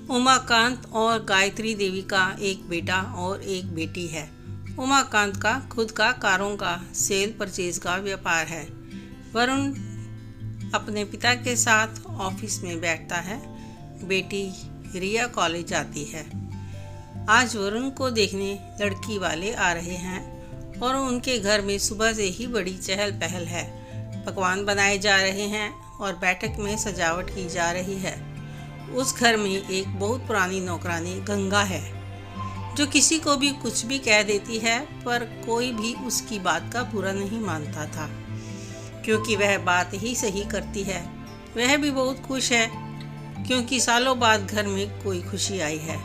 उमाकांत और गायत्री देवी का एक बेटा और एक बेटी है। उमाकांत का खुद का कारों का सेल परचेज का व्यापार है। वरुण अपने पिता के साथ ऑफिस में बैठता है। बेटी रिया कॉलेज जाती है। आज वरुण को देखने लड़की वाले आ रहे हैं और उनके घर में सुबह से ही बड़ी चहल पहल है। पकवान बनाए जा रहे हैं और बैठक में सजावट की जा रही है। उस घर में एक बहुत पुरानी नौकरानी गंगा है जो किसी को भी कुछ भी कह देती है, पर कोई भी उसकी बात का बुरा नहीं मानता था क्योंकि वह बात ही सही करती है। वह भी बहुत खुश है क्योंकि सालों बाद घर में कोई खुशी आई है।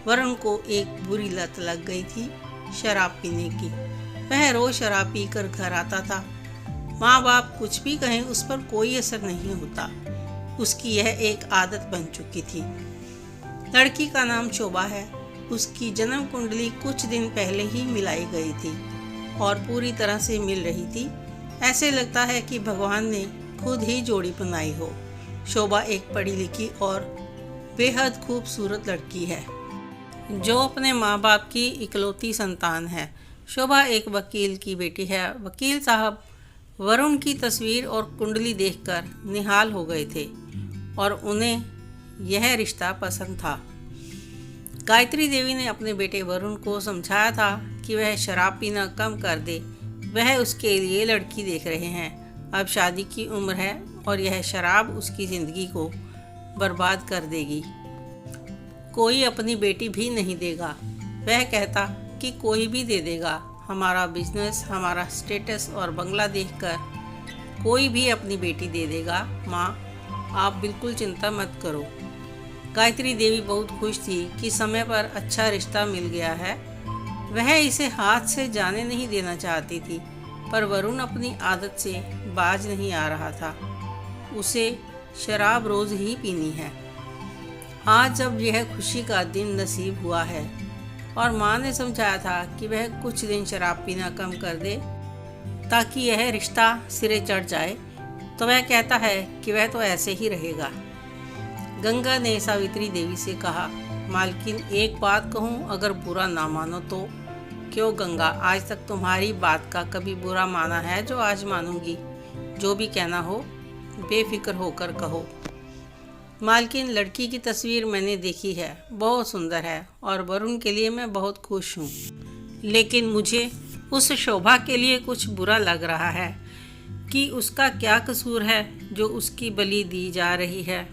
वरुण को एक बुरी लत लग गई थी शराब पीने की। वह रोज शराब पीकर घर आता था। माँ बाप कुछ भी कहें उस पर कोई असर नहीं होता। उसकी यह एक आदत बन चुकी थी। लड़की का नाम शोभा है। उसकी जन्म कुंडली कुछ दिन पहले ही मिलाई गई थी और पूरी तरह से मिल रही थी। ऐसे लगता है कि भगवान ने खुद ही जोड़ी बनाई हो। शोभा एक पढ़ी लिखी और बेहद खूबसूरत लड़की है जो अपने माँ बाप की इकलौती संतान है। शोभा एक वकील की बेटी है। वकील साहब वरुण की तस्वीर और कुंडली देखकर निहाल हो गए थे और उन्हें यह रिश्ता पसंद था। गायत्री देवी ने अपने बेटे वरुण को समझाया था कि वह शराब पीना कम कर दे। वह उसके लिए लड़की देख रहे हैं। अब शादी की उम्र है और यह शराब उसकी ज़िंदगी को बर्बाद कर देगी। कोई अपनी बेटी भी नहीं देगा। वह कहता कि कोई भी दे देगा। हमारा बिजनेस, हमारा स्टेटस और बंगला देखकर कोई भी अपनी बेटी दे देगा। माँ, आप बिल्कुल चिंता मत करो। गायत्री देवी बहुत खुश थी कि समय पर अच्छा रिश्ता मिल गया है। वह इसे हाथ से जाने नहीं देना चाहती थी, पर वरुण अपनी आदत से बाज नहीं आ रहा था। उसे शराब रोज ही पीनी है। आज जब यह खुशी का दिन नसीब हुआ है और माँ ने समझाया था कि वह कुछ दिन शराब पीना कम कर दे ताकि यह रिश्ता सिरे चढ़ जाए, तो वह कहता है कि वह तो ऐसे ही रहेगा। गंगा ने सावित्री देवी से कहा, मालकिन एक बात कहूँ, अगर बुरा ना मानो तो। क्यों गंगा, आज तक तुम्हारी बात का कभी बुरा माना है जो आज मानूंगी। जो भी कहना हो बेफिक्र होकर कहो। मालकिन, लड़की की तस्वीर मैंने देखी है, बहुत सुंदर है और वरुण के लिए मैं बहुत खुश हूँ, लेकिन मुझे उस शोभा के लिए कुछ बुरा लग रहा है कि उसका क्या कसूर है जो उसकी बलि दी जा रही है।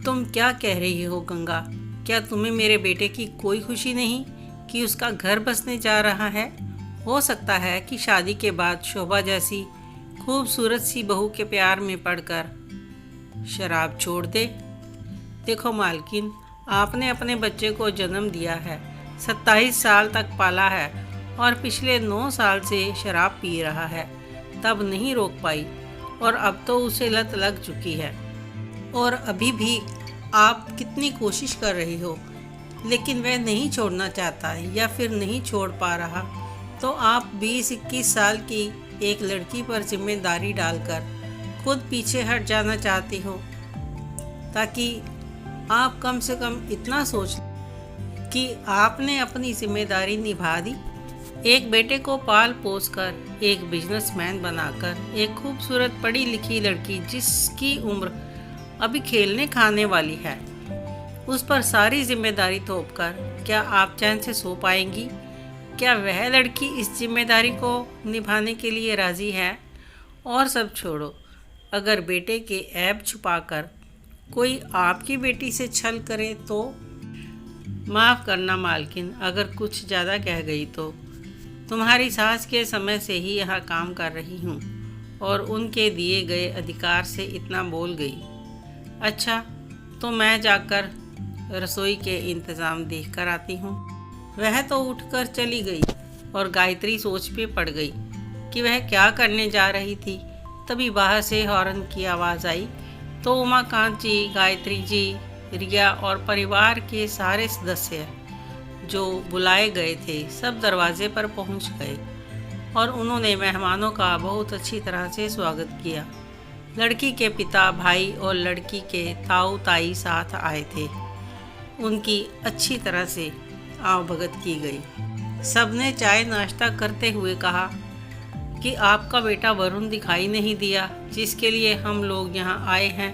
तुम क्या कह रही हो गंगा? क्या तुम्हें मेरे बेटे की कोई खुशी नहीं कि उसका घर बसने जा रहा है? हो सकता है कि शादी के बाद शोभा जैसी खूबसूरत सी बहू के प्यार में पड़कर शराब छोड़ दे। देखो मालकिन, आपने अपने बच्चे को जन्म दिया है, 27 साल तक पाला है और पिछले 9 साल से शराब पी रहा है। तब नहीं रोक पाई और अब तो उसे लत लग चुकी है। और अभी भी आप कितनी कोशिश कर रही हो, लेकिन वह नहीं छोड़ना चाहता है या फिर नहीं छोड़ पा रहा, तो आप 20-21 साल की एक लड़की पर जिम्मेदारी डालकर खुद पीछे हट जाना चाहती हो, ताकि आप कम से कम इतना सोच कि आपने अपनी जिम्मेदारी निभा दी। एक बेटे को पाल पोस कर, एक बिजनेसमैन बनाकर, एक खूबसूरत पढ़ी लिखी लड़की जिसकी उम्र अभी खेलने खाने वाली है, उस पर सारी जिम्मेदारी थोपकर क्या आप चैन से सो पाएंगी? क्या वह लड़की इस जिम्मेदारी को निभाने के लिए राजी है? और सब छोड़ो, अगर बेटे के ऐब छुपाकर कोई आपकी बेटी से छल करे तो? माफ़ करना मालकिन, अगर कुछ ज़्यादा कह गई तो। तुम्हारी सास के समय से ही यहाँ काम कर रही हूँ और उनके दिए गए अधिकार से इतना बोल गई। अच्छा, तो मैं जाकर रसोई के इंतज़ाम देख कर आती हूँ। वह तो उठकर चली गई और गायत्री सोच पे पड़ गई कि वह क्या करने जा रही थी। तभी बाहर से हॉर्न की आवाज़ आई तो उमाकांत जी, गायत्री जी, रिया और परिवार के सारे सदस्य जो बुलाए गए थे सब दरवाजे पर पहुंच गए और उन्होंने मेहमानों का बहुत अच्छी तरह से स्वागत किया। लड़की के पिता, भाई और लड़की के ताऊ ताई साथ आए थे। उनकी अच्छी तरह से आवभगत की गई। सबने चाय नाश्ता करते हुए कहा कि आपका बेटा वरुण दिखाई नहीं दिया, जिसके लिए हम लोग यहाँ आए हैं।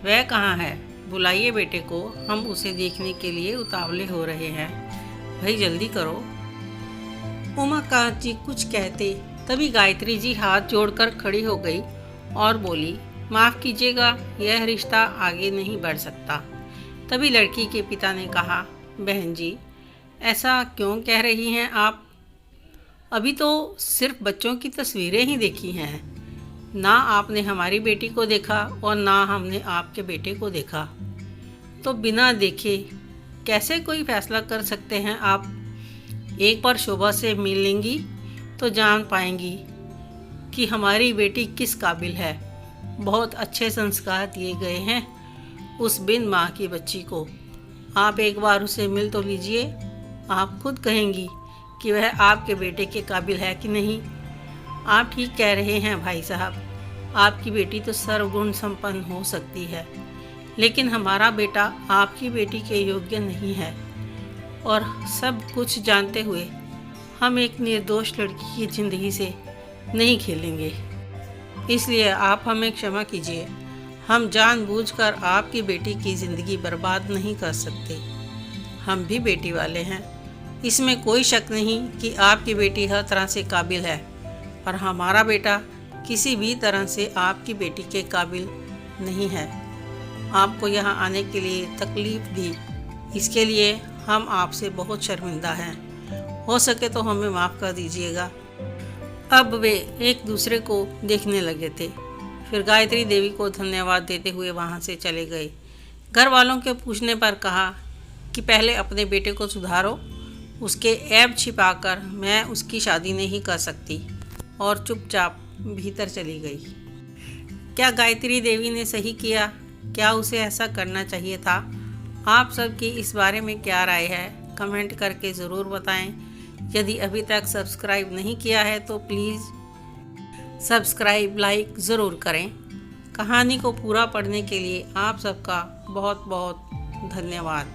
वह कहाँ है? बुलाइए बेटे को, हम उसे देखने के लिए उतावले हो रहे हैं। भाई जल्दी करो। उमाकांत जी कुछ कहते तभी गायत्री जी हाथ जोड़कर खड़ी हो गई और बोली, माफ़ कीजिएगा, यह रिश्ता आगे नहीं बढ़ सकता। तभी लड़की के पिता ने कहा, बहन जी ऐसा क्यों कह रही हैं आप? अभी तो सिर्फ बच्चों की तस्वीरें ही देखी हैं, ना आपने हमारी बेटी को देखा और ना हमने आपके बेटे को देखा। तो बिना देखे कैसे कोई फैसला कर सकते हैं आप? एक बार शोभा से मिल लेंगी तो जान पाएंगी कि हमारी बेटी किस काबिल है। बहुत अच्छे संस्कार दिए गए हैं उस बिन माँ की बच्ची को। आप एक बार उसे मिल तो लीजिए, आप खुद कहेंगी कि वह आपके बेटे के काबिल है कि नहीं। आप ठीक कह रहे हैं भाई साहब, आपकी बेटी तो सर्वगुण संपन्न हो सकती है, लेकिन हमारा बेटा आपकी बेटी के योग्य नहीं है। और सब कुछ जानते हुए हम एक निर्दोष लड़की की ज़िंदगी से नहीं खेलेंगे। इसलिए आप हमें क्षमा कीजिए। हम जानबूझकर आपकी बेटी की ज़िंदगी बर्बाद नहीं कर सकते। हम भी बेटी वाले हैं, इसमें कोई शक नहीं कि आपकी बेटी हर तरह से काबिल है, पर हमारा बेटा किसी भी तरह से आपकी बेटी के काबिल नहीं है। आपको यहाँ आने के लिए तकलीफ़ दी, इसके लिए हम आपसे बहुत शर्मिंदा हैं। हो सके तो हमें माफ़ कर दीजिएगा। अब वे एक दूसरे को देखने लगे थे। फिर गायत्री देवी को धन्यवाद देते हुए वहाँ से चले गए। घर वालों के पूछने पर कहा कि पहले अपने बेटे को सुधारो, उसके ऐब छिपाकर मैं उसकी शादी नहीं कर सकती, और चुपचाप भीतर चली गई। क्या गायत्री देवी ने सही किया? क्या उसे ऐसा करना चाहिए था? आप सबकी इस बारे में क्या राय है? कमेंट करके ज़रूर बताएं। यदि अभी तक सब्सक्राइब नहीं किया है तो प्लीज़ सब्सक्राइब, लाइक ज़रूर करें। कहानी को पूरा पढ़ने के लिए आप सबका बहुत बहुत धन्यवाद।